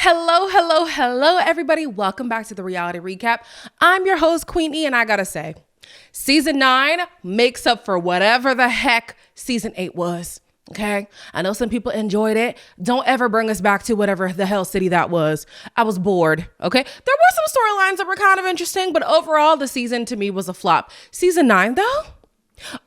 Hello, everybody. Welcome back to the reality recap. I'm your host, Queen E, and I gotta say, season 9 makes up for whatever the heck season 8 was. Okay. I know some people enjoyed it. Don't ever bring us back to whatever the hell city that was. I was bored. Okay. There were some storylines that were kind of interesting, but overall, the season to me was a flop. Season 9, though,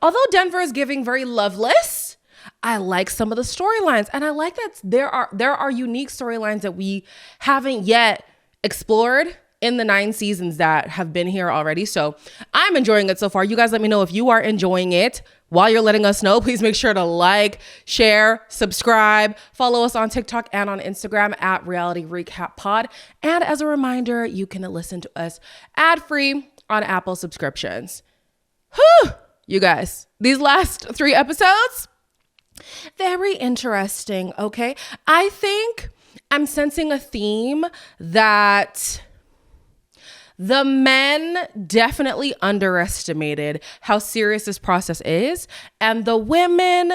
although Denver is giving very loveless, I like some of the storylines, and I like that there are unique storylines that we haven't yet explored in the 9 seasons that have been here already. So I'm enjoying it so far. You guys let me know if you are enjoying it. While you're letting us know, please make sure to like, share, subscribe, follow us on TikTok and on Instagram at Reality Recap Pod. And as a reminder, you can listen to us ad-free on Apple subscriptions. Whew, you guys, these last 3 episodes, very interesting, okay? I think I'm sensing a theme that the men definitely underestimated how serious this process is, and the women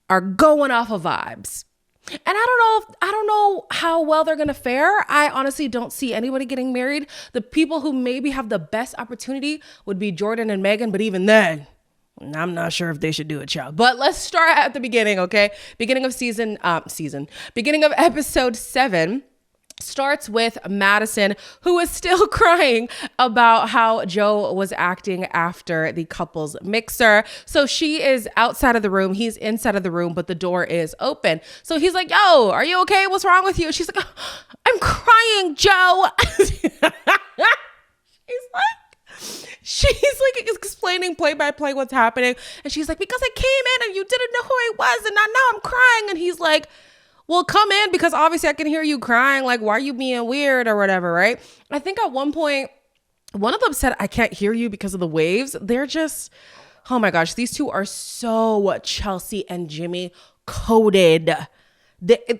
are going off of vibes. And I don't know how well they're going to fare. I honestly don't see anybody getting married. The people who maybe have the best opportunity would be Jordan and Megan, but even then, I'm not sure if they should do it, child. But let's start at the beginning, okay? Beginning of beginning of episode 7 starts with Madison, who is still crying about how Joe was acting after the couple's mixer. So she is outside of the room. He's inside of the room, but the door is open. So he's like, yo, are you okay? What's wrong with you? She's like, I'm crying, Joe. She's like explaining play by play what's happening. And she's like, because I came in and you didn't know who I was. And now I'm crying. And he's like, well, come in because obviously I can hear you crying. Like, why are you being weird or whatever, right? I think at one point, one of them said, I can't hear you because of the waves. They're just, oh my gosh, these two are so Chelsea and Jimmy coded.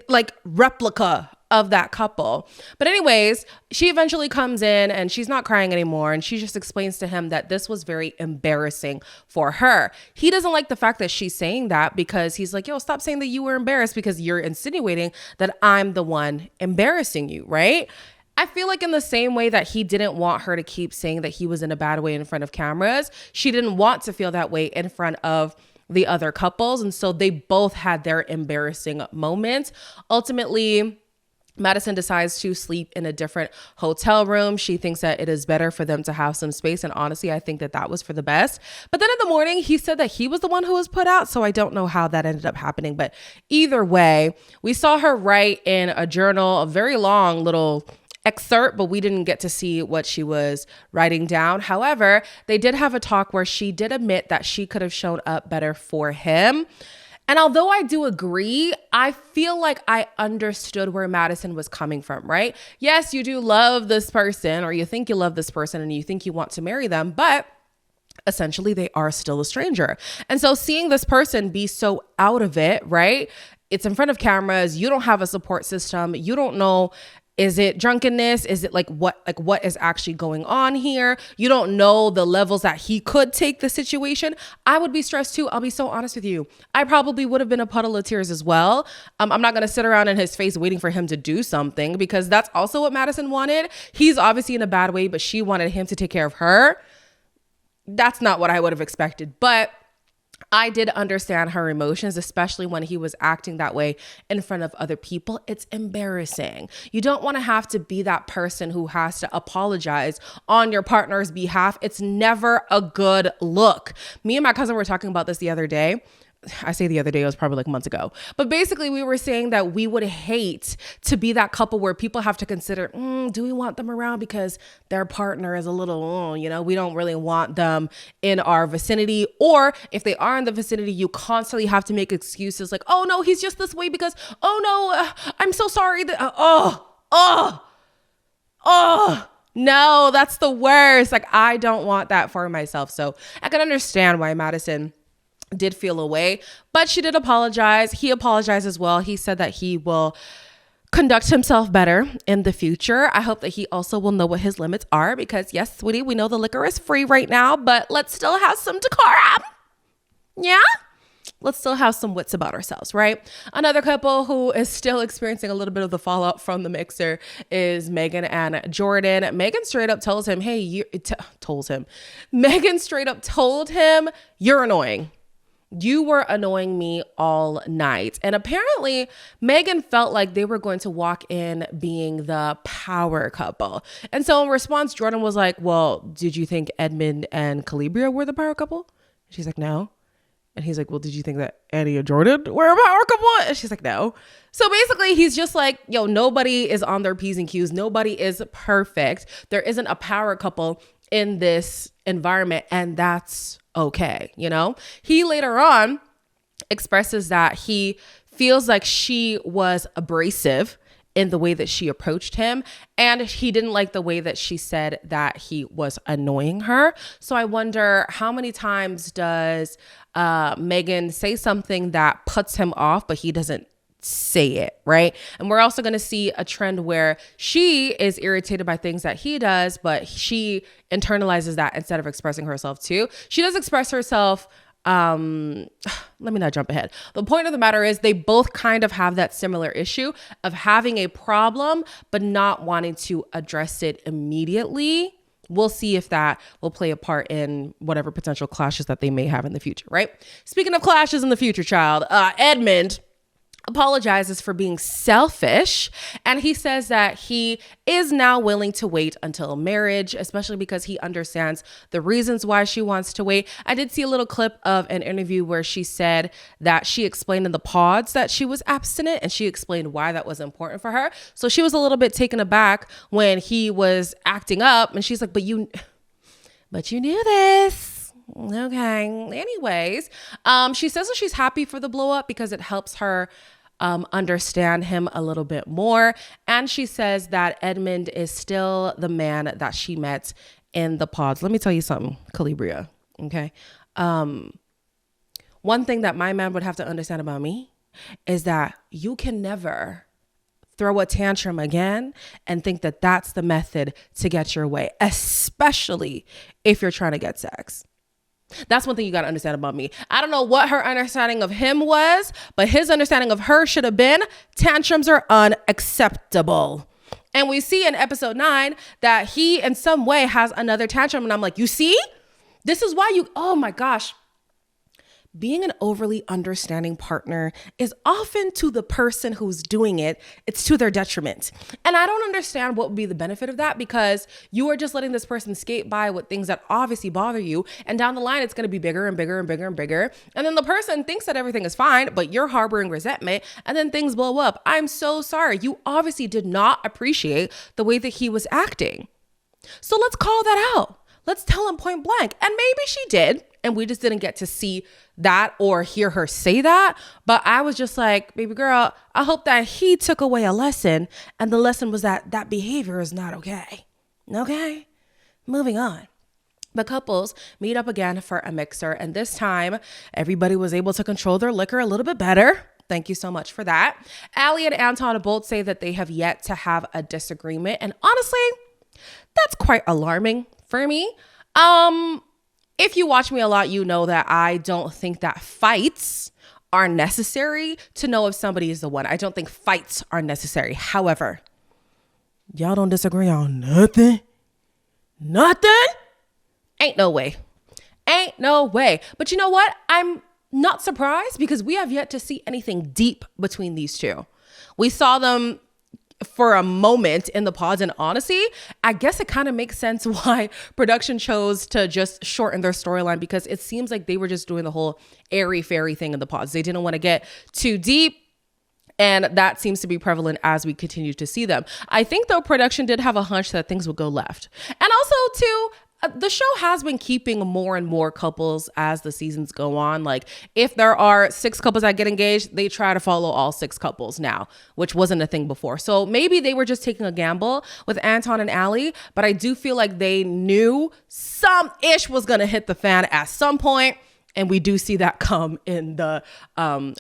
Like replica of that couple. But anyways, she eventually comes in and she's not crying anymore. And she just explains to him that this was very embarrassing for her. He doesn't like the fact that she's saying that because he's like, yo, stop saying that you were embarrassed because you're insinuating that I'm the one embarrassing you, right? I feel like in the same way that he didn't want her to keep saying that he was in a bad way in front of cameras, she didn't want to feel that way in front of the other couples. And so they both had their embarrassing moments. Ultimately, Madison decides to sleep in a different hotel room. She thinks that it is better for them to have some space. And honestly, I think that that was for the best. But then in the morning, he said that he was the one who was put out. So I don't know how that ended up happening. But either way, we saw her write in a journal, a very long little excerpt, but we didn't get to see what she was writing down. However, they did have a talk where she did admit that she could have shown up better for him. And although I do agree, I feel like I understood where Madison was coming from, right? Yes, you do love this person, or you think you love this person and you think you want to marry them, but essentially they are still a stranger. And so seeing this person be so out of it, right? It's in front of cameras. You don't have a support system. You don't know, is it drunkenness? Is it what is actually going on here? You don't know the levels that he could take the situation. I would be stressed too. I'll be so honest with you. I probably would have been a puddle of tears as well. I'm not going to sit around in his face waiting for him to do something because that's also what Madison wanted. He's obviously in a bad way, but she wanted him to take care of her. That's not what I would have expected, but I did understand her emotions, especially when he was acting that way in front of other people. It's embarrassing. You don't want to have to be that person who has to apologize on your partner's behalf. It's never a good look. Me and my cousin were talking about this the other day. I say the other day, it was probably like months ago. But basically we were saying that we would hate to be that couple where people have to consider, do we want them around because their partner is a little, we don't really want them in our vicinity. Or if they are in the vicinity, you constantly have to make excuses like, oh no, he's just this way because, oh no, I'm so sorry. No, that's the worst. Like, I don't want that for myself. So I can understand why Madison did feel away, but she did apologize. He apologized as well. He said that he will conduct himself better in the future. I hope that he also will know what his limits are because yes, sweetie, we know the liquor is free right now, but let's still have some decorum. Yeah. let's still have some wits about ourselves, right? Another couple who is still experiencing a little bit of the fallout from the mixer is Megan and Jordan. Megan straight up tells him, Megan straight up told him, you're annoying. You were annoying me all night. And apparently Megan felt like they were going to walk in being the power couple. And so in response, Jordan was like, well, did you think Edmond and Calibria were the power couple? She's like, no. And he's like, well, did you think that Annie and Jordan were a power couple? And she's like, no. So basically he's just like, yo, nobody is on their P's and Q's. Nobody is perfect. There isn't a power couple in this environment, and that's okay. You know, he later on expresses that he feels like she was abrasive in the way that she approached him, and he didn't like the way that she said that he was annoying her. So I wonder, how many times does Megan say something that puts him off, but he doesn't say it, right? And we're also going to see a trend where she is irritated by things that he does, but she internalizes that instead of expressing herself too. She does express herself. Let me not jump ahead. The point of the matter is they both kind of have that similar issue of having a problem, but not wanting to address it immediately. We'll see if that will play a part in whatever potential clashes that they may have in the future, right? Speaking of clashes in the future, child, Edmond apologizes for being selfish, and he says that he is now willing to wait until marriage, especially because he understands the reasons why she wants to wait. I did see a little clip of an interview where she said that she explained in the pods that she was abstinent, and she explained why that was important for her. So she was a little bit taken aback when he was acting up, and she's like, but you knew this. Okay. Anyways, she says that she's happy for the blow up because it helps her understand him a little bit more. And she says that Edmond is still the man that she met in the pods. Let me tell you something, Calibria. Okay. One thing that my man would have to understand about me is that you can never throw a tantrum again and think that that's the method to get your way, especially if you're trying to get sex. That's one thing you got to understand about me. I don't know what her understanding of him was, but his understanding of her should have been tantrums are unacceptable. And we see in episode 9 that he in some way has another tantrum. And I'm like, you see, this is why oh my gosh. Being an overly understanding partner is often to the person who's doing it, it's to their detriment. And I don't understand what would be the benefit of that, because you are just letting this person skate by with things that obviously bother you. And down the line, it's going to be bigger and bigger and bigger and bigger. And then the person thinks that everything is fine, but you're harboring resentment, and then things blow up. I'm so sorry. You obviously did not appreciate the way that he was acting. So let's call that out. Let's tell him point blank. And maybe she did, and we just didn't get to see that or hear her say that. But I was just like, baby girl, I hope that he took away a lesson. And the lesson was that that behavior is not okay. Okay? Moving on. The couples meet up again for a mixer. And this time, everybody was able to control their liquor a little bit better. Thank you so much for that. Allie and Anton both say that they have yet to have a disagreement. And honestly, that's quite alarming for me. If you watch me a lot, you know that I don't think that fights are necessary to know if somebody is the one. I don't think fights are necessary. However, y'all don't disagree on nothing? Nothing? Ain't no way. Ain't no way. But you know what? I'm not surprised, because we have yet to see anything deep between these two. We saw them for a moment in the pods, and honestly, I guess it kind of makes sense why production chose to just shorten their storyline, because it seems like they were just doing the whole airy fairy thing in the pods. They didn't want to get too deep, and that seems to be prevalent as we continue to see them. I think though production did have a hunch that things would go left. And also too, the show has been keeping more and more couples as the seasons go on. Like if there are 6 couples that get engaged, they try to follow all 6 couples now, which wasn't a thing before. So maybe they were just taking a gamble with Anton and Allie, but I do feel like they knew some ish was going to hit the fan at some point. And we do see that come in the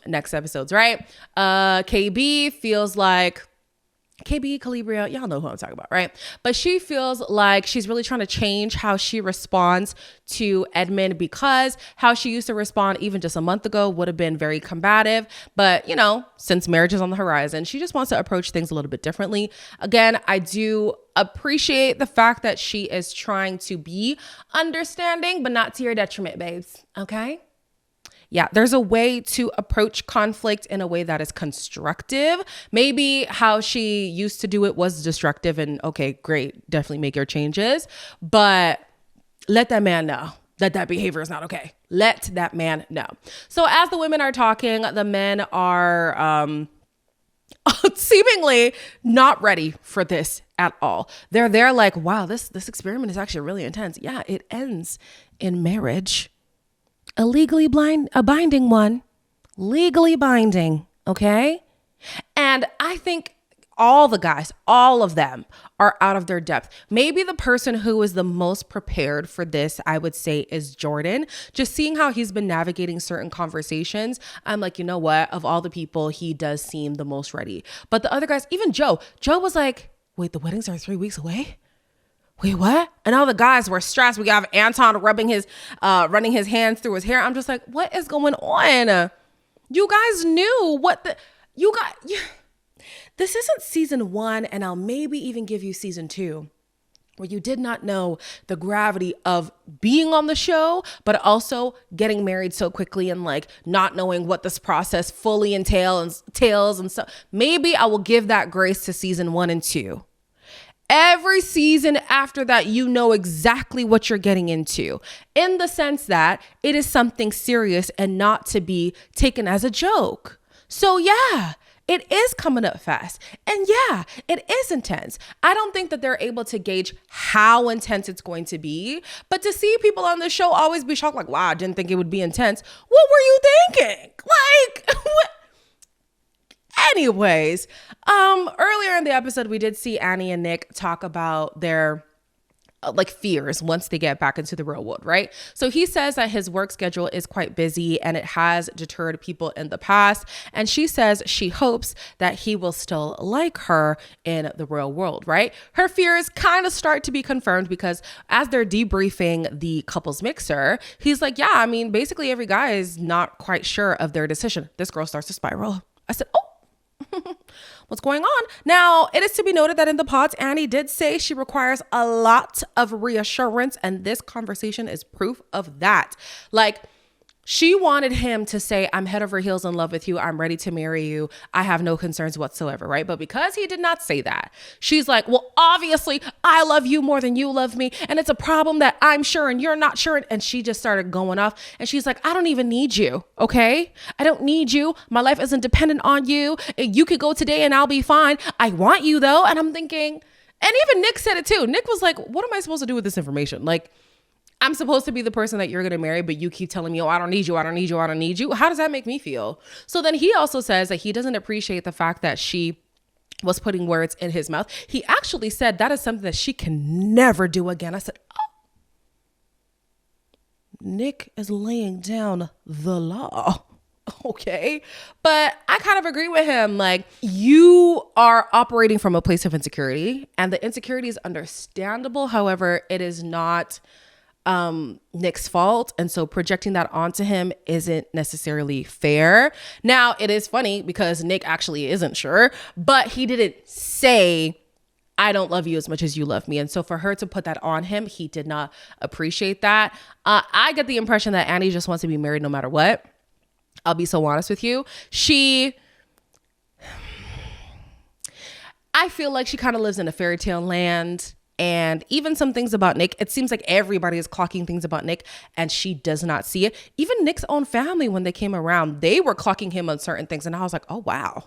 next episodes, right? KB feels like KB, Calibria, y'all know who I'm talking about, right? But she feels like she's really trying to change how she responds to Edmond, because how she used to respond even just a month ago would have been very combative. But, you know, since marriage is on the horizon, she just wants to approach things a little bit differently. Again, I do appreciate the fact that she is trying to be understanding, but not to your detriment, babes. Okay? Yeah, there's a way to approach conflict in a way that is constructive. Maybe how she used to do it was destructive, and okay, great, definitely make your changes. But let that man know that that behavior is not okay. Let that man know. So as the women are talking, the men are seemingly not ready for this at all. They're there like, wow, this experiment is actually really intense. Yeah, it ends in marriage. A binding one, legally binding, okay? And I think all the guys, all of them are out of their depth. Maybe the person who is the most prepared for this, I would say, is Jordan. Just seeing how he's been navigating certain conversations, I'm like, you know what? Of all the people, he does seem the most ready. But the other guys, even Joe was like, wait, the weddings are 3 weeks away? Wait, what? And all the guys were stressed. We got Anton running his hands through his hair. I'm just like, what is going on? You guys knew this isn't season 1, and I'll maybe even give you season 2, where you did not know the gravity of being on the show, but also getting married so quickly and like not knowing what this process fully entails and stuff. Maybe I will give that grace to season 1 and 2. Every season after that, you know exactly what you're getting into, in the sense that it is something serious and not to be taken as a joke. So yeah, it is coming up fast. And yeah, it is intense. I don't think that they're able to gauge how intense it's going to be. But to see people on the show always be shocked, like, wow, I didn't think it would be intense. What were you thinking? Like, what? Anyways, earlier in the episode, we did see Annie and Nick talk about their fears once they get back into the real world, right? So he says that his work schedule is quite busy and it has deterred people in the past. And she says she hopes that he will still like her in the real world, right? Her fears kind of start to be confirmed, because as they're debriefing the couples mixer, he's like, yeah, I mean, basically every guy is not quite sure of their decision. This girl starts to spiral. I said, oh. What's going on? Now, it is to be noted that in the pods, Annie did say she requires a lot of reassurance, and this conversation is proof of that. Like, she wanted him to say, I'm head over heels in love with you. I'm ready to marry you. I have no concerns whatsoever, right? But because he did not say that, she's like, well, obviously, I love you more than you love me. And it's a problem that I'm sure and you're not sure. And she just started going off. And she's like, I don't even need you, okay? I don't need you. My life isn't dependent on you. You could go today and I'll be fine. I want you, though. And I'm thinking, and even Nick said it too. Nick was like, what am I supposed to do with this information? Like, I'm supposed to be the person that you're going to marry, but you keep telling me, oh, I don't need you. I don't need you. I don't need you. How does that make me feel? So then he also says that he doesn't appreciate the fact that she was putting words in his mouth. He actually said that is something that she can never do again. I said, oh, Nick is laying down the law. Okay. But I kind of agree with him. Like, you are operating from a place of insecurity, and the insecurity is understandable. However, it is not Nick's fault. And so projecting that onto him isn't necessarily fair. Now, it is funny because Nick actually isn't sure, but he didn't say, I don't love you as much as you love me. And so for her to put that on him, he did not appreciate that. I get the impression that Annie just wants to be married no matter what. I'll be so honest with you. I feel like she kind of lives in a fairy tale land. And even some things about Nick, it seems like everybody is clocking things about Nick and she does not see it. Even Nick's own family, when they came around, they were clocking him on certain things. And I was like, oh, wow.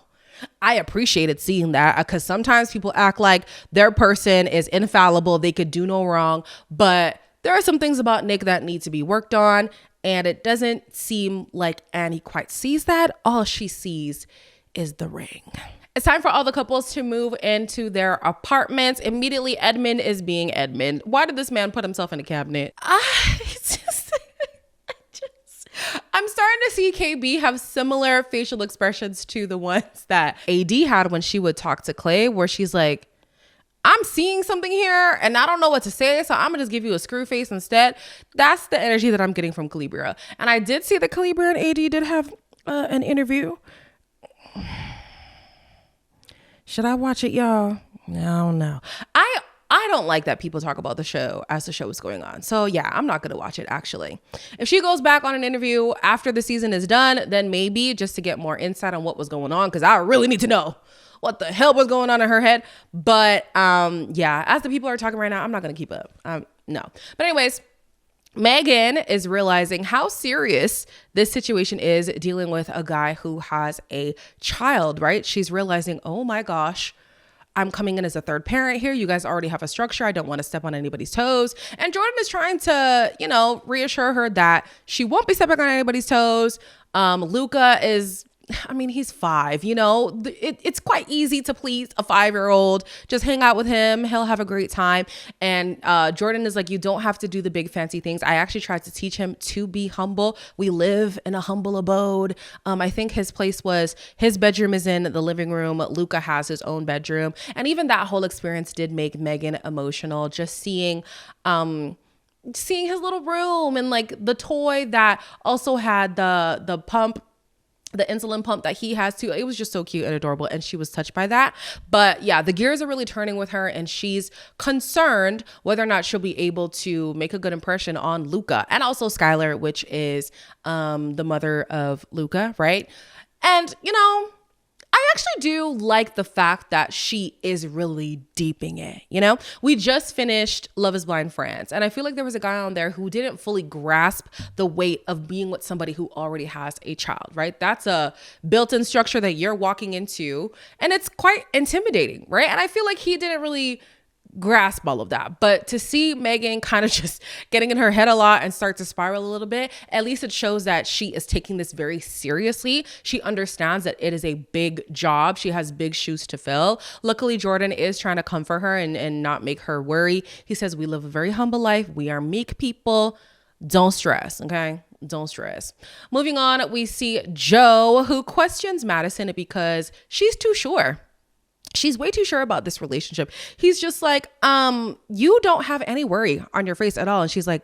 I appreciated seeing that, because sometimes people act like their person is infallible. They could do no wrong. But there are some things about Nick that need to be worked on. And it doesn't seem like Annie quite sees that. All she sees is the ring. It's time for all the couples to move into their apartments. Immediately, Edmond is being Edmond. Why did this man put himself in a cabinet? I'm starting to see KB have similar facial expressions to the ones that AD had when she would talk to Clay, where she's like, I'm seeing something here and I don't know what to say, so I'm gonna just give you a screw face instead. That's the energy that I'm getting from Calibria. And I did see that Calibria and AD did have an interview. Should I watch it, y'all? I don't know. I don't like that people talk about the show as the show is going on. So yeah, I'm not going to watch it actually. If she goes back on an interview after the season is done, then maybe just to get more insight on what was going on, because I really need to know what the hell was going on in her head. But yeah, as the people are talking right now, I'm not going to keep up. No. But anyways, Megan is realizing how serious this situation is dealing with a guy who has a child, right? She's realizing, oh my gosh, I'm coming in as a third parent here. You guys already have a structure. I don't want to step on anybody's toes. And Jordan is trying to, reassure her that she won't be stepping on anybody's toes. Luca is, he's 5, it's quite easy to please a 5-year-old. Just hang out with him. He'll have a great time. And Jordan is like, you don't have to do the big fancy things. I actually tried to teach him to be humble. We live in a humble abode. I think his bedroom is in the living room. Luca has his own bedroom. And even that whole experience did make Megan emotional. Just seeing his little room and like the toy that also had the pump, the insulin pump that he has too. It was just so cute and adorable, and she was touched by that. But yeah, the gears are really turning with her, and she's concerned whether or not she'll be able to make a good impression on Luca and also Skylar, which is the mother of Luca, right? And I actually do like the fact that she is really deeping it. We just finished Love is Blind France, and I feel like there was a guy on there who didn't fully grasp the weight of being with somebody who already has a child, right? That's a built-in structure that you're walking into, and it's quite intimidating, right? And I feel like he didn't really grasp all of that. But to see Megan kind of just getting in her head a lot and start to spiral a little bit, at least it shows that she is taking this very seriously. She understands that it is a big job. She has big shoes to fill. Luckily, Jordan is trying to comfort her and not make her worry. He says, we live a very humble life. We are meek people. Don't stress, okay? Don't stress. Moving on, we see Joe, who questions Madison because she's too sure. She's way too sure about this relationship. He's just like, you don't have any worry on your face at all. And she's like,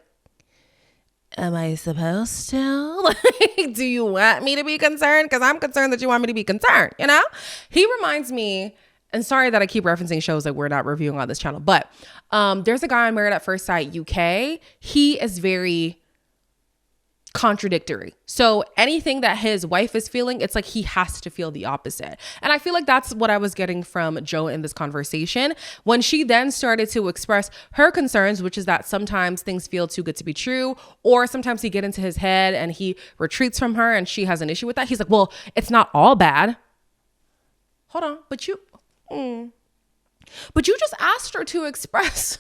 am I supposed to? Like, do you want me to be concerned? Because I'm concerned that you want me to be concerned, He reminds me, and sorry that I keep referencing shows that we're not reviewing on this channel, but there's a guy on Married at First Sight UK. He is very contradictory. So anything that his wife is feeling, it's like he has to feel the opposite. And I feel like that's what I was getting from Joe in this conversation. When she then started to express her concerns, which is that sometimes things feel too good to be true, or sometimes he get into his head and he retreats from her and she has an issue with that. He's like, well, it's not all bad. Hold on, but you just asked her to express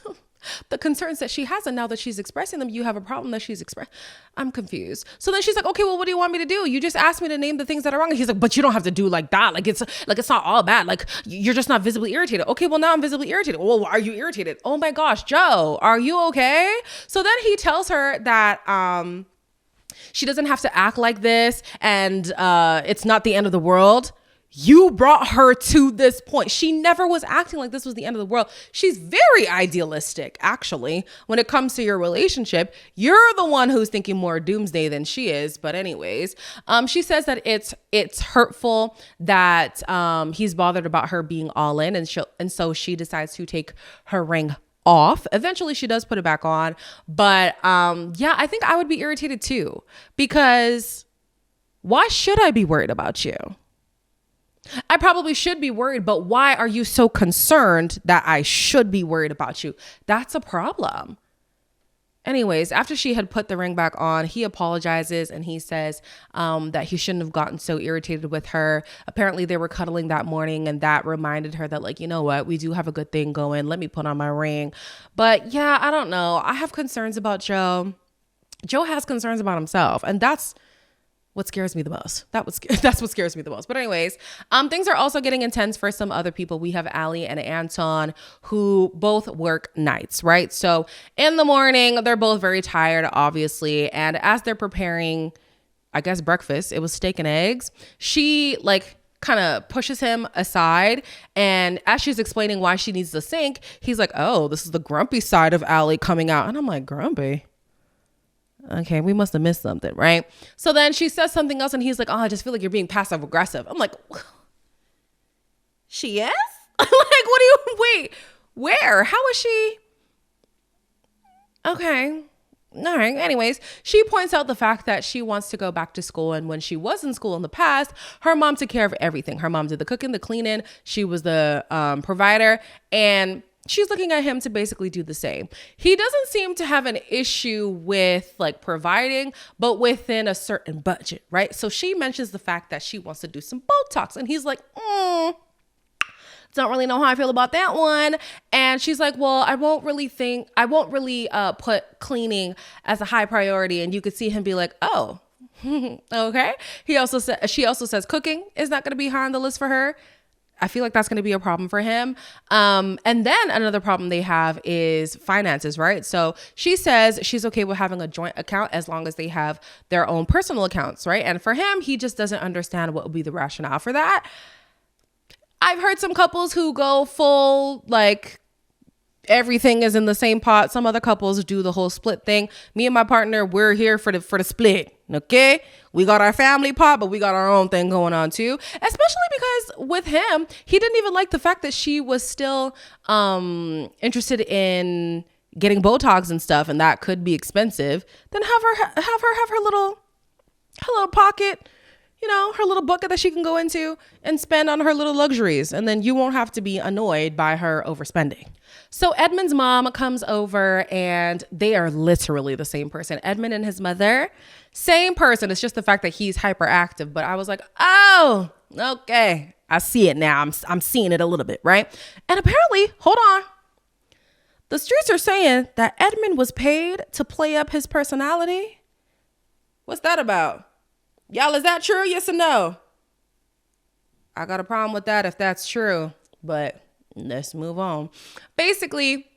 the concerns that she has, and now that she's expressing them, you have a problem that she's expressed. I'm confused. So then she's like, okay, well, what do you want me to do? You just asked me to name the things that are wrong. And he's like, but you don't have to do like that. Like it's not all bad. Like you're just not visibly irritated. Okay, well, now I'm visibly irritated. Well, why are you irritated? Oh my gosh, Joe, are you okay? So then he tells her that she doesn't have to act like this, and it's not the end of the world. You brought her to this point. She never was acting like this was the end of the world. She's very idealistic, actually, when it comes to your relationship. You're the one who's thinking more doomsday than she is. But anyways, she says that it's hurtful that he's bothered about her being all in, and so she decides to take her ring off. Eventually she does put it back on, but yeah, I think I would be irritated too, because why should I be worried about you? I probably should be worried, but why are you so concerned that I should be worried about you? That's a problem. Anyways, after she had put the ring back on, he apologizes and he says that he shouldn't have gotten so irritated with her. Apparently they were cuddling that morning, and that reminded her that, like, you know what, we do have a good thing going. Let me put on my ring. But yeah, I don't know. I have concerns about Joe. Joe has concerns about himself, and that's what scares me the most. That's what scares me the most. But anyways, things are also getting intense for some other people. We have Allie and Anton, who both work nights, right? So in the morning, they're both very tired, obviously. And as they're preparing, I guess, breakfast. It was steak and eggs. She like kind of pushes him aside. And as she's explaining why she needs the sink, he's like, oh, this is the grumpy side of Allie coming out. And I'm like, grumpy? Okay, we must have missed something, right? So then she says something else and he's like, oh, I just feel like you're being passive aggressive. I'm like, she is? Like, what do you, wait, where? How is she? Okay. All right. Anyways, she points out the fact that she wants to go back to school. And when she was in school in the past, her mom took care of everything. Her mom did the cooking, the cleaning. She was the provider. And she's looking at him to basically do the same. He doesn't seem to have an issue with like providing, but within a certain budget, right? So she mentions the fact that she wants to do some Botox. And he's like, don't really know how I feel about that one. And she's like, well, I won't really put cleaning as a high priority. And you could see him be like, oh, okay. She also says cooking is not going to be high on the list for her. I feel like that's going to be a problem for him. And then another problem they have is finances, right? So she says she's okay with having a joint account as long as they have their own personal accounts, right? And for him, he just doesn't understand what would be the rationale for that. I've heard some couples who go full, like, everything is in the same pot. Some other couples do the whole split thing. Me and my partner, we're here for the split, okay? We got our family pot, but we got our own thing going on too. Especially because with him, he didn't even like the fact that she was still interested in getting Botox and stuff, and that could be expensive. Then have her little pocket, you know, her little bucket that she can go into and spend on her little luxuries. And then you won't have to be annoyed by her overspending. So Edmond's mom comes over and they are literally the same person. Edmond and his mother, same person. It's just the fact that he's hyperactive. But I was like, oh, okay. I see it now. I'm seeing it a little bit, right? And apparently, hold on. The streets are saying that Edmond was paid to play up his personality. What's that about? Y'all, is that true? Yes or no? I got a problem with that if that's true, but let's move on. Basically,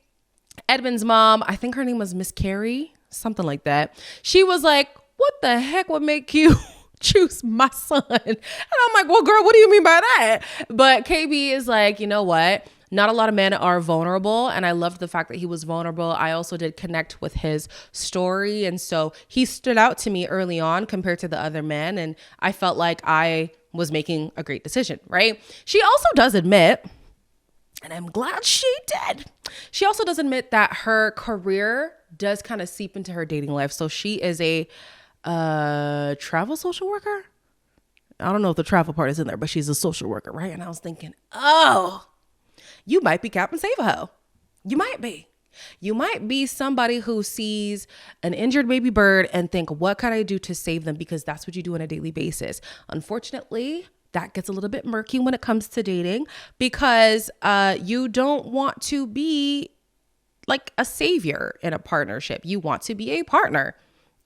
Edmond's mom, I think her name was Miss Carrie, something like that. She was like, what the heck would make you choose my son? And I'm like, well, girl, what do you mean by that? But KB is like, you know what? Not a lot of men are vulnerable. And I loved the fact that he was vulnerable. I also did connect with his story. And so he stood out to me early on compared to the other men. And I felt like I was making a great decision, right? She also does admit, and I'm glad she did, she also does admit that her career does kind of seep into her dating life. So she is a travel social worker. I don't know if the travel part is in there, but she's a social worker, right? And I was thinking, oh, you might be Captain Save-A-Ho. You might be. You might be somebody who sees an injured baby bird and think, what can I do to save them? Because that's what you do on a daily basis. Unfortunately, that gets a little bit murky when it comes to dating because you don't want to be like a savior in a partnership. You want to be a partner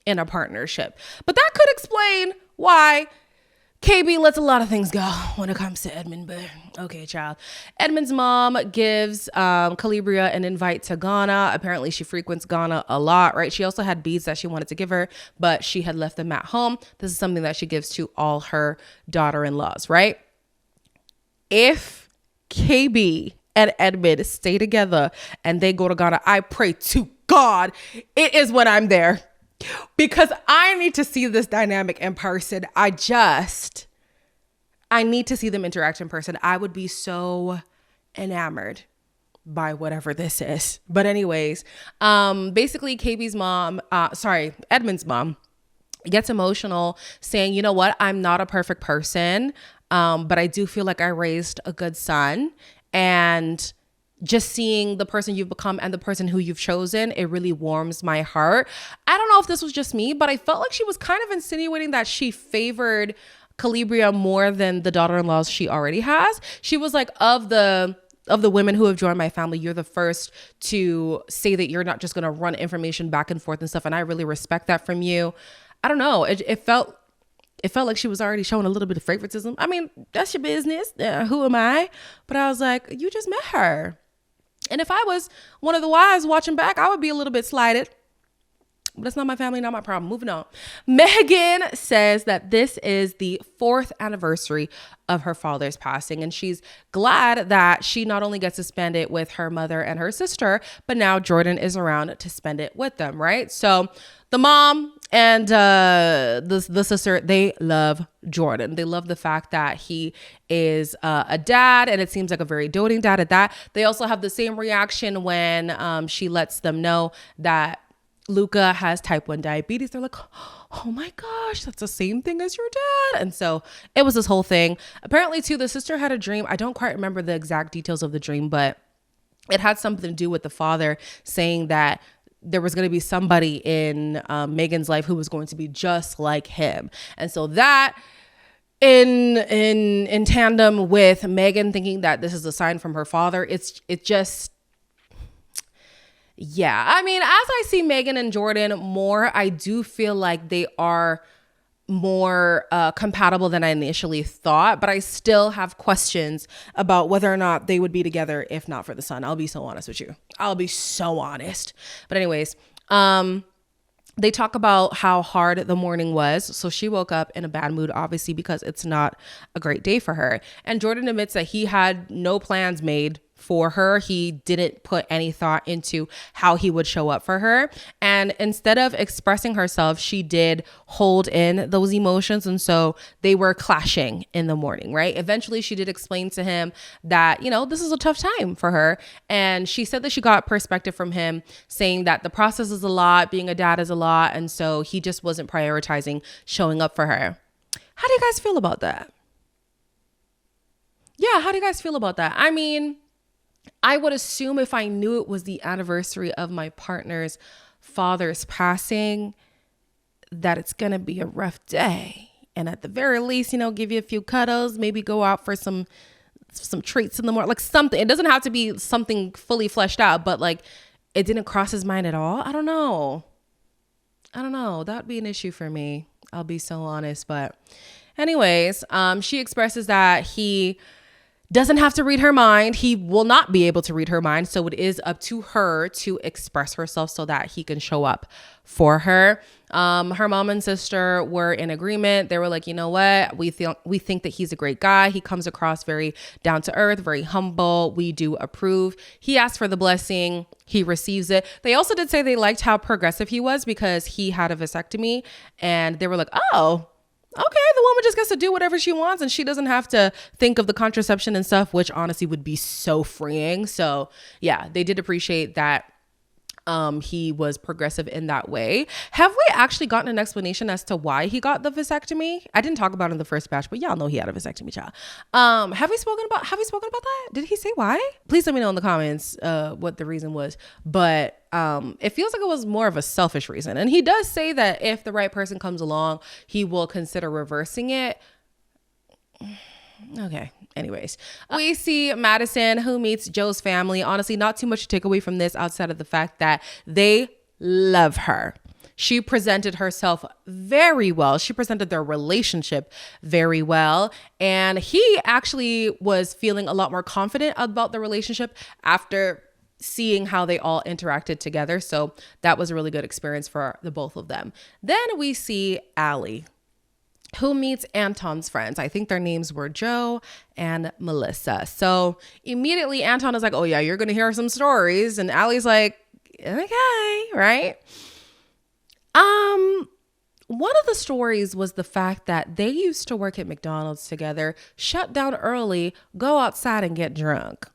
in a partnership. But that could explain why KB lets a lot of things go when it comes to Edmond, but okay, child. Edmond's mom gives Calibria an invite to Ghana. Apparently she frequents Ghana a lot, right? She also had beads that she wanted to give her, but she had left them at home. This is something that she gives to all her daughter-in-laws, right? If KB and Edmond stay together and they go to Ghana, I pray to God it is when I'm there. Because I need to see this dynamic in person. I need to see them interact in person. I would be so enamored by whatever this is. But anyways, basically Edmond's mom gets emotional saying, you know what? I'm not a perfect person. But I do feel like I raised a good son, and just seeing the person you've become and the person who you've chosen, it really warms my heart. I don't know if this was just me, but I felt like she was kind of insinuating that she favored Calibria more than the daughter-in-laws she already has. She was like, of the women who have joined my family, you're the first to say that you're not just going to run information back and forth and stuff. And I really respect that from you. I don't know. It felt like she was already showing a little bit of favoritism. I mean, that's your business. Who am I? But I was like, you just met her. And if I was one of the wives watching back, I would be a little bit slighted. But it's not my family, not my problem. Moving on. Megan says that this is the 4th anniversary of her father's passing, and she's glad that she not only gets to spend it with her mother and her sister, but now Jordan is around to spend it with them, right? So the mom and the sister, they love Jordan. They love the fact that he is a dad, and it seems like a very doting dad at that. They also have the same reaction when she lets them know that Luca has type 1 diabetes. They're like, oh my gosh, that's the same thing as your dad. And so it was this whole thing. Apparently, too, the sister had a dream. I don't quite remember the exact details of the dream, but it had something to do with the father saying that there was going to be somebody in Megan's life who was going to be just like him. And so that in tandem with Megan thinking that this is a sign from her father, it just, yeah. I mean, as I see Megan and Jordan more, I do feel like they are more compatible than I initially thought, but I still have questions about whether or not they would be together if not for the son. I'll be so honest with you. I'll be so honest. But anyways, they talk about how hard the morning was. So she woke up in a bad mood, obviously, because it's not a great day for her. And Jordan admits that he had no plans made for her. He didn't put any thought into how he would show up for her. And instead of expressing herself, she did hold in those emotions. And so they were clashing in the morning, right? Eventually, she did explain to him that, you know, this is a tough time for her. And she said that she got perspective from him saying that the process is a lot, being a dad is a lot. And so he just wasn't prioritizing showing up for her. How do you guys feel about that? Yeah, how do you guys feel about that? I mean, I would assume if I knew it was the anniversary of my partner's father's passing, that it's going to be a rough day. And at the very least, you know, give you a few cuddles, maybe go out for some treats in the morning, like something. It doesn't have to be something fully fleshed out, but like it didn't cross his mind at all. I don't know. That'd be an issue for me. I'll be so honest. But anyways, she expresses that he doesn't have to read her mind. He will not be able to read her mind. So it is up to her to express herself so that he can show up for her. Her mom and sister were in agreement. They were like, you know what? We think that he's a great guy. He comes across very down to earth, very humble. We do approve. He asked for the blessing. He receives it. They also did say they liked how progressive he was because he had a vasectomy, and they were like, oh, okay, the woman just gets to do whatever she wants and she doesn't have to think of the contraception and stuff, which honestly would be so freeing. So yeah, they did appreciate that he was progressive in that way. Have we actually gotten an explanation as to why he got the vasectomy? I didn't talk about it in the first batch, but y'all know he had a vasectomy, child. Have we spoken about that? Did he say why? Please let me know in the comments what the reason was. But it feels like it was more of a selfish reason. And he does say that if the right person comes along, he will consider reversing it. Okay. Anyways, we see Madison, who meets Joe's family. Honestly, not too much to take away from this outside of the fact that they love her. She presented herself very well. She presented their relationship very well. And he actually was feeling a lot more confident about the relationship after seeing how they all interacted together. So that was a really good experience for the both of them. Then we see Allie, who meets Anton's friends. I think their names were Joe and Melissa. So immediately Anton is like, oh yeah, you're going to hear some stories. And Allie's like, okay, right? One of the stories was the fact that they used to work at McDonald's together, shut down early, go outside and get drunk.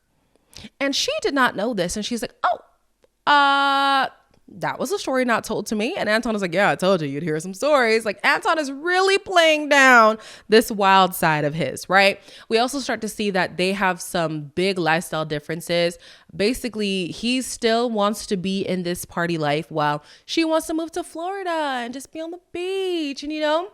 And she did not know this. And she's like, oh, that was a story not told to me. And Anton was like, yeah, I told you you'd hear some stories. Like, Anton is really playing down this wild side of his, right? We also start to see that they have some big lifestyle differences. Basically, he still wants to be in this party life while she wants to move to Florida and just be on the beach and, you know,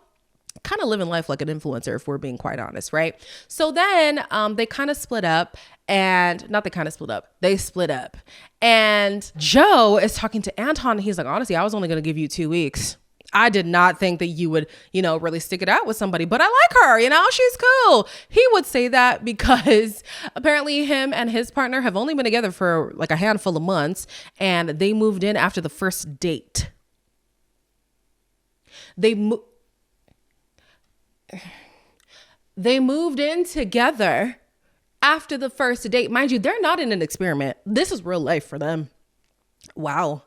kind of living life like an influencer, if we're being quite honest, right? So then they kind of split up, and not they kind of split up, they split up. And Joe is talking to Anton, and he's like, honestly, I was only going to give you 2 weeks. I did not think that you would, you know, really stick it out with somebody, but I like her, you know, she's cool. He would say that because apparently him and his partner have only been together for like a handful of months, and they moved in after the first date. They they moved in together after the first date. Mind you, they're not in an experiment. This is real life for them. Wow.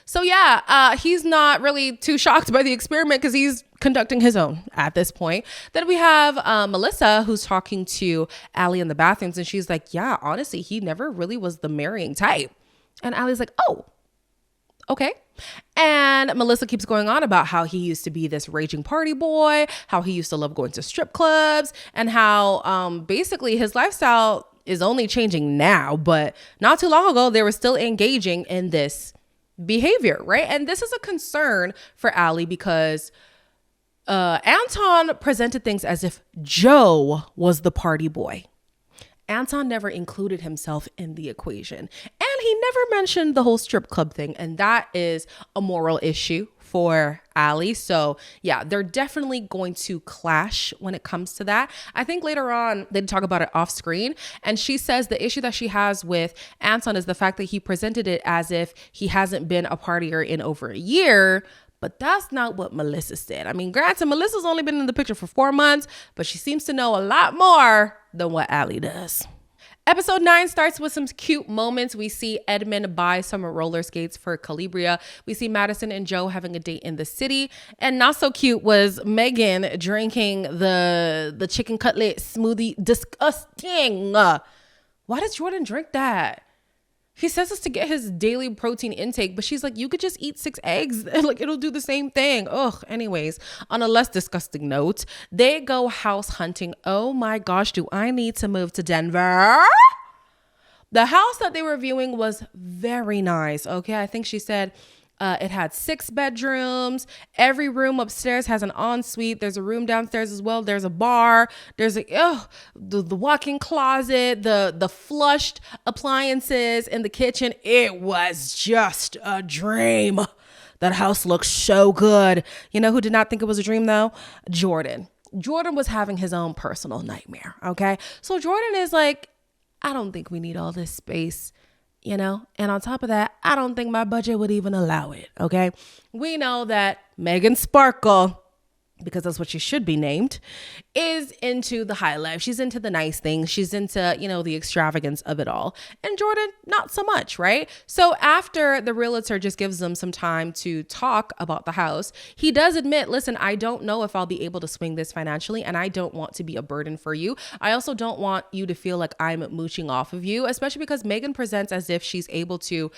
So yeah, he's not really too shocked by the experiment because he's conducting his own at this point. Then we have Melissa, who's talking to Allie in the bathrooms, and she's like, yeah, honestly, he never really was the marrying type. And Allie's like, oh, okay. And Melissa keeps going on about how he used to be this raging party boy, how he used to love going to strip clubs, and how basically his lifestyle is only changing now, but not too long ago, they were still engaging in this behavior, right? And this is a concern for Allie because Anton presented things as if Joe was the party boy. Anton never included himself in the equation. And he never mentioned the whole strip club thing. And that is a moral issue for Allie. So yeah, they're definitely going to clash when it comes to that. I think later on they talk about it off screen. And she says the issue that she has with Anton is the fact that he presented it as if he hasn't been a partier in over a year. But that's not what Melissa said. I mean, granted, Melissa's only been in the picture for 4 months, but she seems to know a lot more than what Allie does. Episode 9 starts with some cute moments. We see Edmond buy some roller skates for Calibria. We see Madison and Joe having a date in the city. And not so cute was Megan drinking the chicken cutlet smoothie. Disgusting. Why does Jordan drink that? He says this to get his daily protein intake, but she's like, you could just eat 6 eggs. Like, it'll do the same thing. Ugh. Anyways, on a less disgusting note, they go house hunting. Oh my gosh, do I need to move to Denver? The house that they were viewing was very nice. Okay. I think she said it had 6 bedrooms. Every room upstairs has an ensuite. There's a room downstairs as well. There's a bar. There's the walk-in closet, the flushed appliances in the kitchen. It was just a dream. That house looks so good. You know who did not think it was a dream though? Jordan. Jordan was having his own personal nightmare. Okay. So Jordan is like, I don't think we need all this space. You know, and on top of that, I don't think my budget would even allow it. Okay. We know that Megan Sparkle, because that's what she should be named, is into the high life. She's into the nice things. She's into, you know, the extravagance of it all. And Jordan, not so much, right? So after the realtor just gives them some time to talk about the house, he does admit, listen, I don't know if I'll be able to swing this financially, and I don't want to be a burden for you. I also don't want you to feel like I'm mooching off of you, especially because Megan presents as if she's able to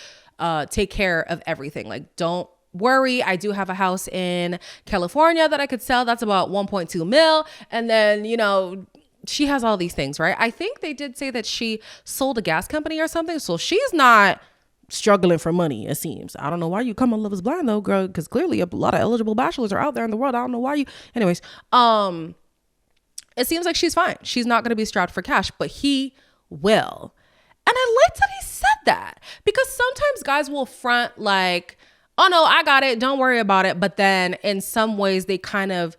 take care of everything. Like, don't worry, I do have a house in California that I could sell. That's about 1.2 mil. And then, you know, she has all these things, right? I think they did say that she sold a gas company or something. So she's not struggling for money, it seems. I don't know why you come on Love is Blind though, girl, because clearly a lot of eligible bachelors are out there in the world. I don't know why you, anyways, it seems like she's fine. She's not going to be strapped for cash, but he will. And I liked that he said that, because sometimes guys will front like, oh no, I got it, don't worry about it. But then in some ways they kind of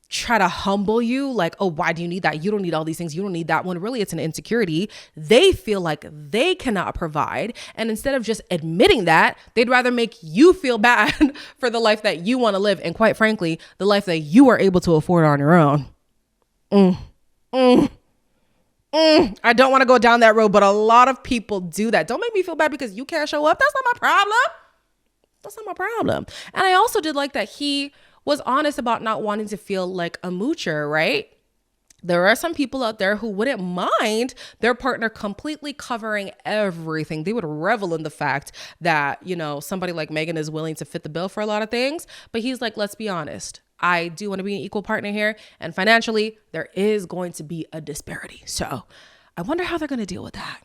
try to humble you, like, oh, why do you need that? You don't need all these things. You don't need that. When really it's an insecurity. They feel like they cannot provide. And instead of just admitting that, they'd rather make you feel bad for the life that you want to live. And quite frankly, the life that you are able to afford on your own. I don't want to go down that road, but a lot of people do that. Don't make me feel bad because you can't show up. That's not my problem. That's not my problem. And I also did like that he was honest about not wanting to feel like a moocher, right? There are some people out there who wouldn't mind their partner completely covering everything. They would revel in the fact that, you know, somebody like Megan is willing to fit the bill for a lot of things. But he's like, let's be honest. I do want to be an equal partner here. And financially, there is going to be a disparity. So I wonder how they're going to deal with that.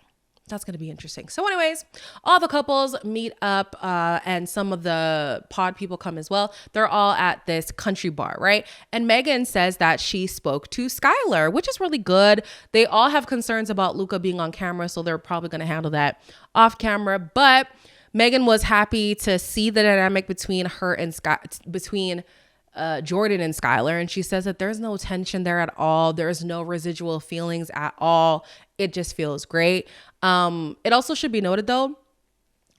That's going to be interesting. So anyways, all the couples meet up and some of the pod people come as well. They're all at this country bar, right? And Megan says that she spoke to Skylar, which is really good. They all have concerns about Luca being on camera, so they're probably going to handle that off camera. But Megan was happy to see the dynamic between her and Jordan and Skylar. And she says that there's no tension there at all. There's no residual feelings at all. It just feels great. It also should be noted though,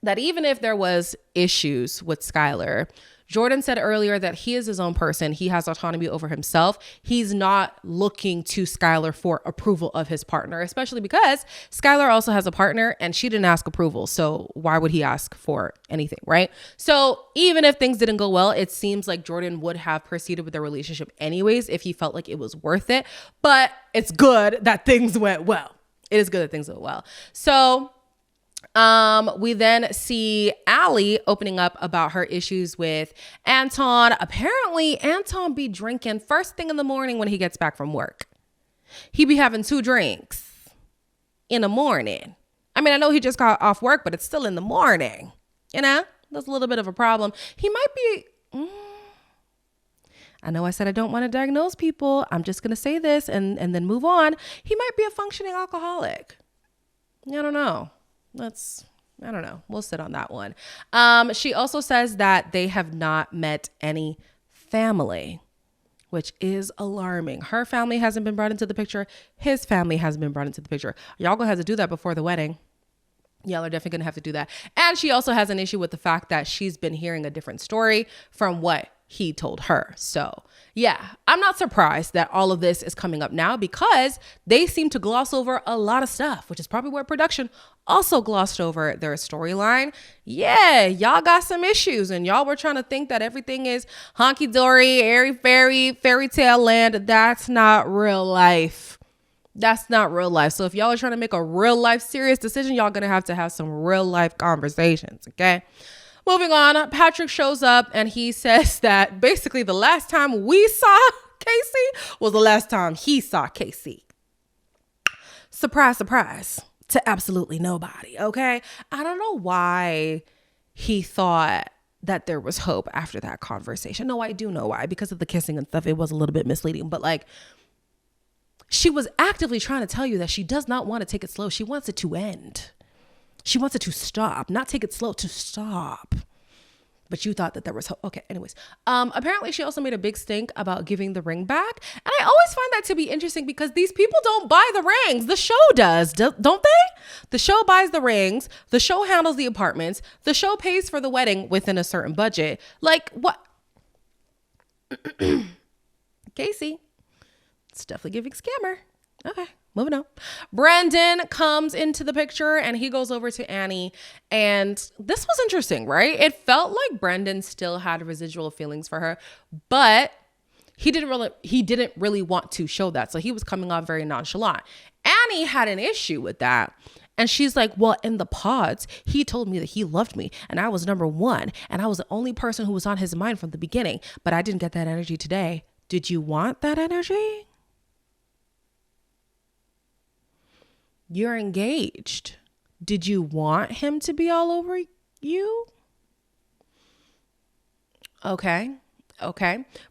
that even if there was issues with Skylar, Jordan said earlier that he is his own person. He has autonomy over himself. He's not looking to Skylar for approval of his partner, especially because Skylar also has a partner and she didn't ask approval. So why would he ask for anything, right? So even if things didn't go well, it seems like Jordan would have proceeded with their relationship anyways if he felt like it was worth it. But it's good that things went well. It is good that things went well. So we then see Allie opening up about her issues with Anton. Apparently, Anton be drinking first thing in the morning when he gets back from work. He be having 2 drinks in the morning. I mean, I know he just got off work, but it's still in the morning. You know, that's a little bit of a problem. He might be... I know I said I don't want to diagnose people. I'm just going to say this and then move on. He might be a functioning alcoholic. I don't know. I don't know. We'll sit on that one. She also says that they have not met any family, which is alarming. Her family hasn't been brought into the picture. His family hasn't been brought into the picture. Y'all gonna have to do that before the wedding. Y'all are definitely gonna have to do that. And she also has an issue with the fact that she's been hearing a different story from what he told her. So yeah, I'm not surprised that all of this is coming up now because they seem to gloss over a lot of stuff, which is probably where production also glossed over their storyline. Yeah, y'all got some issues and y'all were trying to think that everything is honky-dory, airy-fairy, fairy tale land. That's not real life. That's not real life. So if y'all are trying to make a real life serious decision, y'all gonna have to have some real life conversations, okay? Moving on, Patrick shows up and he says that basically the last time we saw Casey was the last time he saw Casey. Surprise, surprise to absolutely nobody, okay? I don't know why he thought that there was hope after that conversation. No, I do know why. Because of the kissing and stuff, it was a little bit misleading. But like, she was actively trying to tell you that she does not want to take it slow. She wants it to end. She wants it to stop, not take it slow, to stop. But you thought that there was hope. Okay, anyways. Apparently she also made a big stink about giving the ring back. And I always find that to be interesting because these people don't buy the rings. The show does, don't they? The show buys the rings. The show handles the apartments. The show pays for the wedding within a certain budget. Like, what? Casey. It's definitely giving scammer. Okay. Moving on. Brendan comes into the picture and he goes over to Annie. And this was interesting, right? It felt like Brendan still had residual feelings for her, but he didn't really want to show that. So he was coming off very nonchalant. Annie had an issue with that. And she's like, well, in the pods, he told me that he loved me and I was number 1. And I was the only person who was on his mind from the beginning, but I didn't get that energy today. Did you want that energy? You're engaged. Did you want him to be all over you? Okay.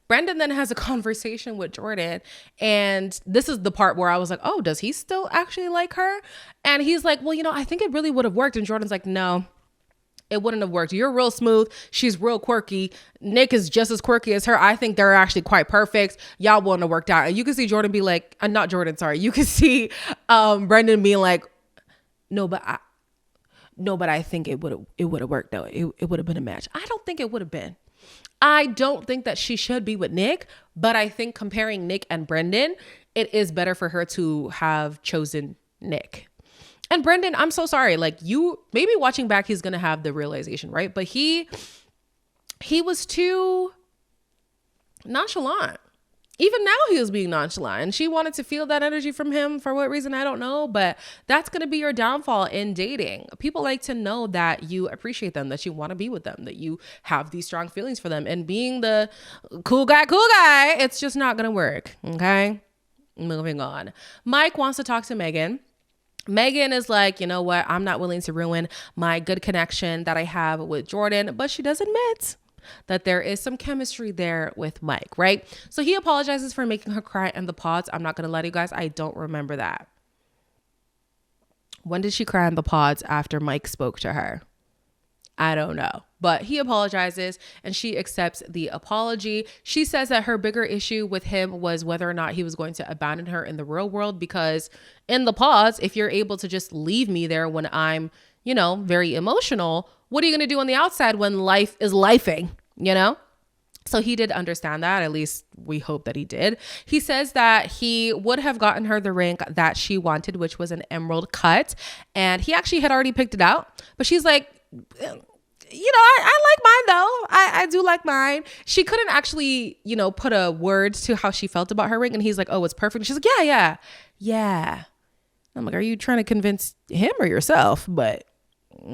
Brendan then has a conversation with Jordan. And this is the part where I was like, oh, does he still actually like her? And he's like, well, I think it really would have worked. And Jordan's like, no, it wouldn't have worked. You're real smooth. She's real quirky. Nick is just as quirky as her. I think they're actually quite perfect. Y'all wouldn't have worked out. And you can see Jordan be like, not Jordan, sorry. You can see Brendan being like, no, but I think it would have worked though. It would have been a match. I don't think it would have been. I don't think that she should be with Nick, but I think comparing Nick and Brendan, it is better for her to have chosen Nick. And Brendan, I'm so sorry. Like, you, maybe watching back, he's going to have the realization, right? But he was too nonchalant. Even now he was being nonchalant and she wanted to feel that energy from him for what reason, I don't know. But that's going to be your downfall in dating. People like to know that you appreciate them, that you want to be with them, that you have these strong feelings for them. And being the cool guy, it's just not going to work. Okay. Moving on. Mike wants to talk to Megan. Megan is like, you know what? I'm not willing to ruin my good connection that I have with Jordan, but she does admit that there is some chemistry there with Mike, right? So he apologizes for making her cry in the pods. I'm not going to lie to you guys. I don't remember that. When did she cry in the pods after Mike spoke to her? I don't know. But he apologizes and she accepts the apology. She says that her bigger issue with him was whether or not he was going to abandon her in the real world, because in the pods, if you're able to just leave me there when I'm, very emotional, what are you going to do on the outside when life is lifing, So he did understand that. At least we hope that he did. He says that he would have gotten her the ring that she wanted, which was an emerald cut. And he actually had already picked it out. But she's like, I like mine though. I do like mine. She couldn't actually, put a word to how she felt about her ring. And he's like, oh, it's perfect. And she's like, yeah. I'm like, are you trying to convince him or yourself? But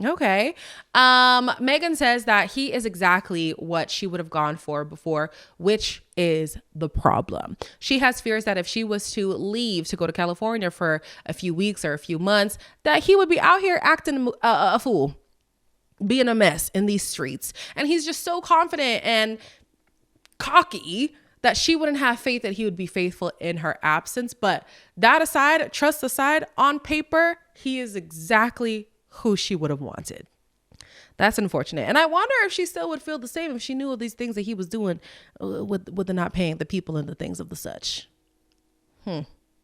okay. Megan says that he is exactly what she would have gone for before, which is the problem. She has fears that if she was to leave to go to California for a few weeks or a few months, that he would be out here acting a fool, being a mess in these streets. And he's just so confident and cocky that she wouldn't have faith that he would be faithful in her absence. But that aside, trust aside, on paper, he is exactly who she would have wanted. That's unfortunate. And I wonder if she still would feel the same if she knew of these things that he was doing with the not paying the people and the things of the such.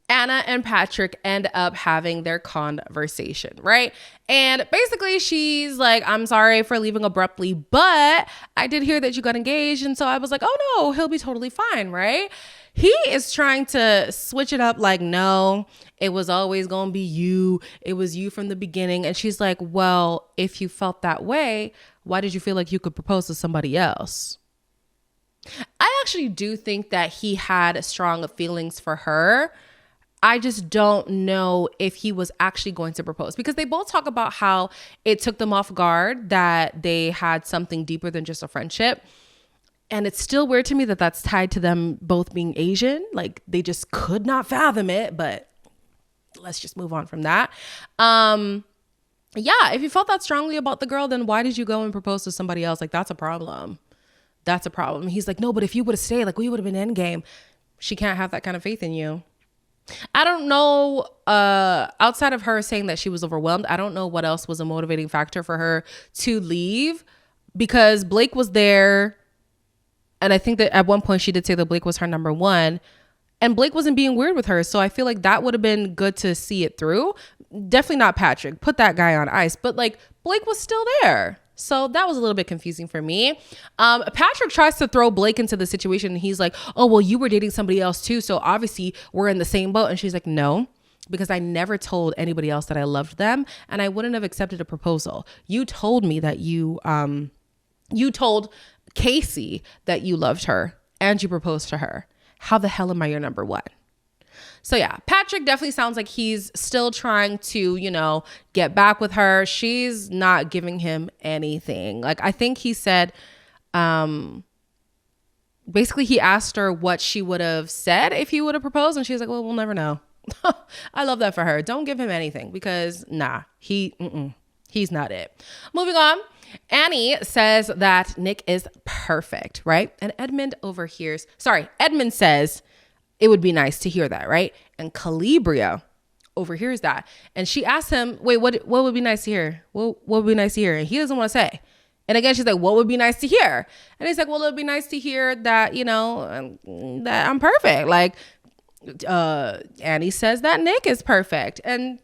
Anna and Patrick end up having their conversation, right? And basically she's like, I'm sorry for leaving abruptly, but I did hear that you got engaged. And so I was like, oh no, he'll be totally fine, right? He is trying to switch it up like, no, it was always going to be you. It was you from the beginning. And she's like, well, if you felt that way, why did you feel like you could propose to somebody else? I actually do think that he had strong feelings for her. I just don't know if he was actually going to propose, because they both talk about how it took them off guard that they had something deeper than just a friendship. And it's still weird to me that that's tied to them both being Asian. Like they just could not fathom it, but let's just move on from that. If you felt that strongly about the girl, then why did you go and propose to somebody else? Like that's a problem. That's a problem. He's like, no, but if you would have stayed, like we would have been endgame. She can't have that kind of faith in you. I don't know, outside of her saying that she was overwhelmed, I don't know what else was a motivating factor for her to leave, because Blake was there. And I think that at one point she did say that Blake was her number one, and Blake wasn't being weird with her. So I feel like that would have been good to see it through. Definitely not Patrick. Put that guy on ice. But like Blake was still there. So that was a little bit confusing for me. Patrick tries to throw Blake into the situation, and he's like, oh, well, you were dating somebody else too. So obviously we're in the same boat. And she's like, no, because I never told anybody else that I loved them, and I wouldn't have accepted a proposal. You told me that you told Casey that you loved her and you proposed to her. How the hell am I your number one? So yeah, Patrick definitely sounds like he's still trying to, get back with her. She's not giving him anything. Like I think he said, basically he asked her what she would have said if he would have proposed. And she's like, well, we'll never know. I love that for her. Don't give him anything, because he's not it. Moving on. Annie says that Nick is perfect, right? And Edmond says it would be nice to hear that, right? And Calibria overhears that. And she asks him, wait, what would be nice to hear? What would be nice to hear? And he doesn't want to say. And again, she's like, what would be nice to hear? And he's like, well, it would be nice to hear that, that I'm perfect. Like, Annie says that Nick is perfect. And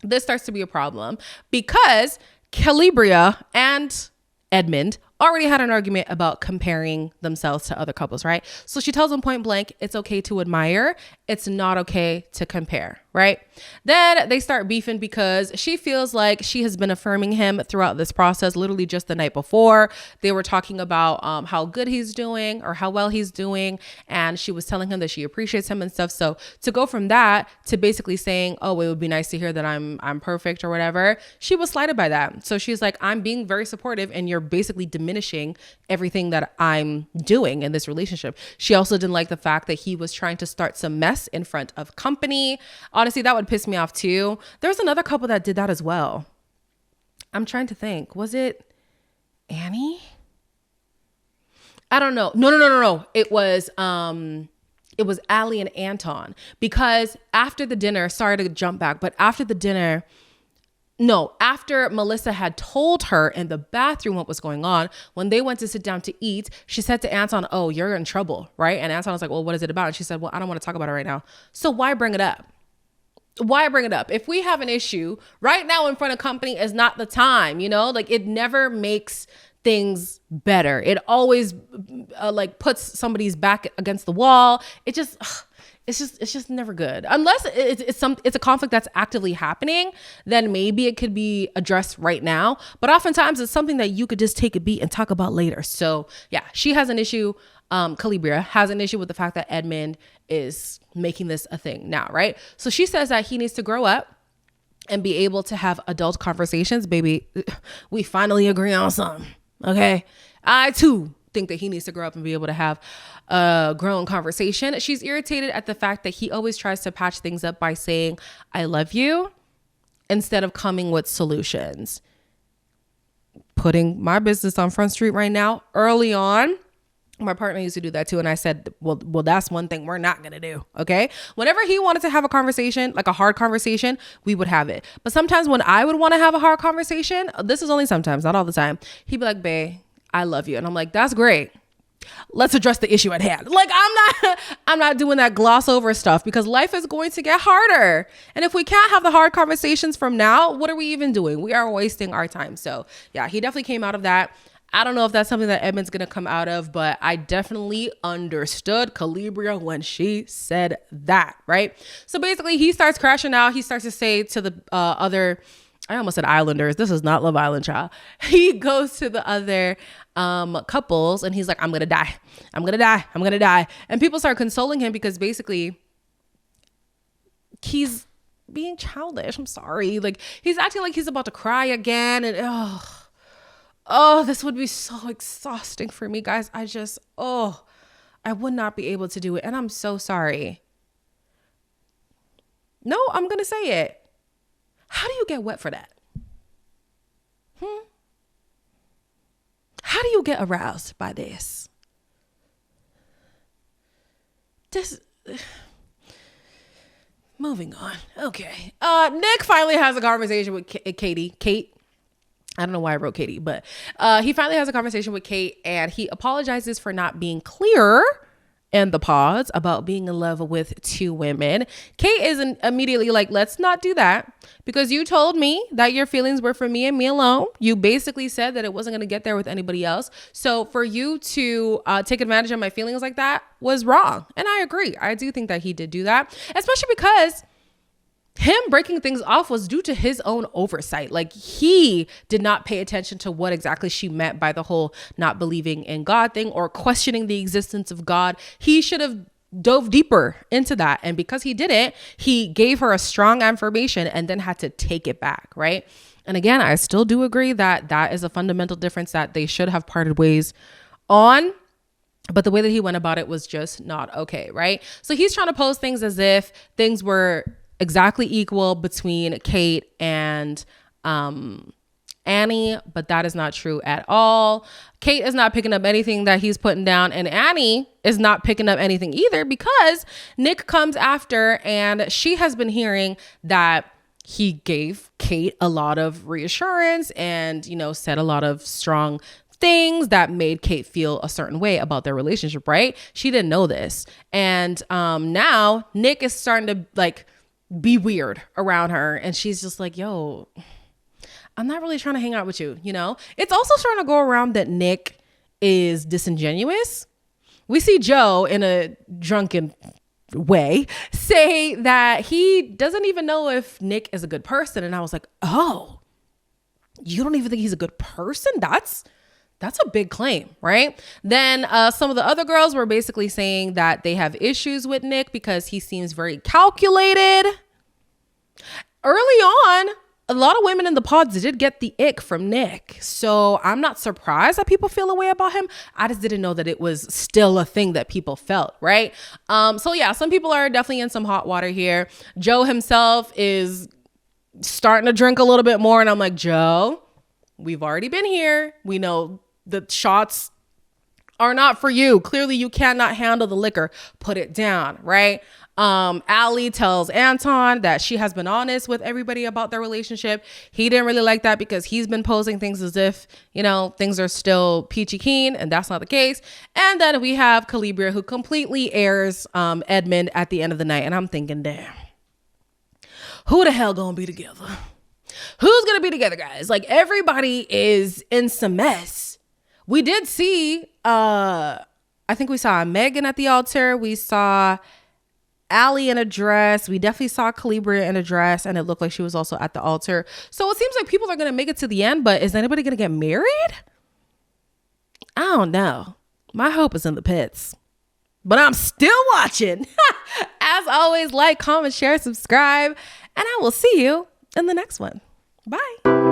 this starts to be a problem, because Calibria and Edmond already had an argument about comparing themselves to other couples, right? So she tells him point blank, it's okay to admire. It's not okay to compare, right? Then they start beefing because she feels like she has been affirming him throughout this process. Literally just the night before, they were talking about how good he's doing or how well he's doing. And she was telling him that she appreciates him and stuff. So to go from that to basically saying, oh, it would be nice to hear that I'm perfect or whatever, she was slighted by that. So she's like, I'm being very supportive and you're basically diminishing everything that I'm doing in this relationship. She also didn't like the fact that he was trying to start some mess in front of company. Honestly, that would piss me off too. There's another couple that did that as well. I'm trying to think. Was it Annie? I don't know. No. It was Allie and Anton, because after the dinner, sorry to jump back, but after Melissa had told her in the bathroom what was going on, when they went to sit down to eat, she said to Anton, oh, you're in trouble, right? And Anton was like, well, what is it about? And she said, well, I don't want to talk about it right now. So why bring it up? Why bring it up? If we have an issue right now in front of company is not the time, like it never makes things better. It always like puts somebody's back against the wall. It's just never good. Unless it's a conflict that's actively happening, then maybe it could be addressed right now. But oftentimes it's something that you could just take a beat and talk about later. So yeah, she has an issue. Calibria has an issue with the fact that Edmond is making this a thing now, right? So she says that he needs to grow up and be able to have adult conversations. Baby, we finally agree on something. Okay. I too think that he needs to grow up and be able to have a grown conversation. She's irritated at the fact that he always tries to patch things up by saying, I love you, instead of coming with solutions. Putting my business on Front Street right now, early on, my partner used to do that too. And I said, well, that's one thing we're not going to do. Okay. Whenever he wanted to have a conversation, like a hard conversation, we would have it. But sometimes when I would want to have a hard conversation, this is only sometimes, not all the time, he'd be like, babe, I love you. And I'm like, that's great. Let's address the issue at hand. Like, I'm not doing that gloss over stuff, because life is going to get harder. And if we can't have the hard conversations from now, what are we even doing? We are wasting our time. So yeah, he definitely came out of that. I don't know if that's something that Edmond's going to come out of, but I definitely understood Calibria when she said that, right? So basically he starts crashing out. He starts to say to the other, I almost said Islanders. This is not Love Island, child. He goes to the other couples and he's like, I'm going to die. I'm going to die. I'm going to die. And people start consoling him because basically he's being childish. I'm sorry. Like, he's acting like he's about to cry again. And oh, this would be so exhausting for me, guys. I would not be able to do it. And I'm so sorry. No, I'm going to say it. How do you get wet for that? How do you get aroused by this? Moving on. Okay. Nick finally has a conversation with Kate. I don't know why I wrote Katie, but he finally has a conversation with Kate, and he apologizes for not being clear in the pods about being in love with two women. Kate is immediately like, let's not do that, because you told me that your feelings were for me and me alone. You basically said that it wasn't going to get there with anybody else. So for you to take advantage of my feelings like that was wrong. And I agree. I do think that he did do that, especially because him breaking things off was due to his own oversight. Like, he did not pay attention to what exactly she meant by the whole not believing in God thing or questioning the existence of God. He should have dove deeper into that. And because he didn't, he gave her a strong affirmation and then had to take it back, right? And again, I still do agree that that is a fundamental difference that they should have parted ways on. But the way that he went about it was just not okay, right? So he's trying to pose things as if things were exactly equal between Kate and Annie, but that is not true at all. Kate is not picking up anything that he's putting down, and Annie is not picking up anything either, because Nick comes after, and she has been hearing that he gave Kate a lot of reassurance and, you know, said a lot of strong things that made Kate feel a certain way about their relationship, right? She didn't know this. And now Nick is starting to like be weird around her, and she's just like, yo, I'm not really trying to hang out with you, you know? It's also starting to go around that Nick is disingenuous. We see Joe, in a drunken way, say that he doesn't even know if Nick is a good person. And I was like, oh, you don't even think he's a good person? That's a big claim, right? Then some of the other girls were basically saying that they have issues with Nick because he seems very calculated. Early on, a lot of women in the pods did get the ick from Nick. So I'm not surprised that people feel a way about him. I just didn't know that it was still a thing that people felt, right? So yeah, some people are definitely in some hot water here. Joe himself is starting to drink a little bit more. And I'm like, Joe, we've already been here. We know the shots are not for you. Clearly you cannot handle the liquor. Put it down, right? Allie tells Anton that she has been honest with everybody about their relationship. He didn't really like that because he's been posing things as if, you know, things are still peachy keen, and that's not the case. And then we have Calibria, who completely airs Edmond at the end of the night. And I'm thinking, damn, who the hell gonna be together? Who's gonna be together, guys? Like, everybody is in some mess. We did see, I think we saw Megan at the altar. We saw Allie in a dress. We definitely saw Calibria in a dress, and it looked like she was also at the altar. So it seems like people are going to make it to the end, but is anybody going to get married? I don't know. My hope is in the pits, but I'm still watching. As always, like, comment, share, subscribe, and I will see you in the next one. Bye.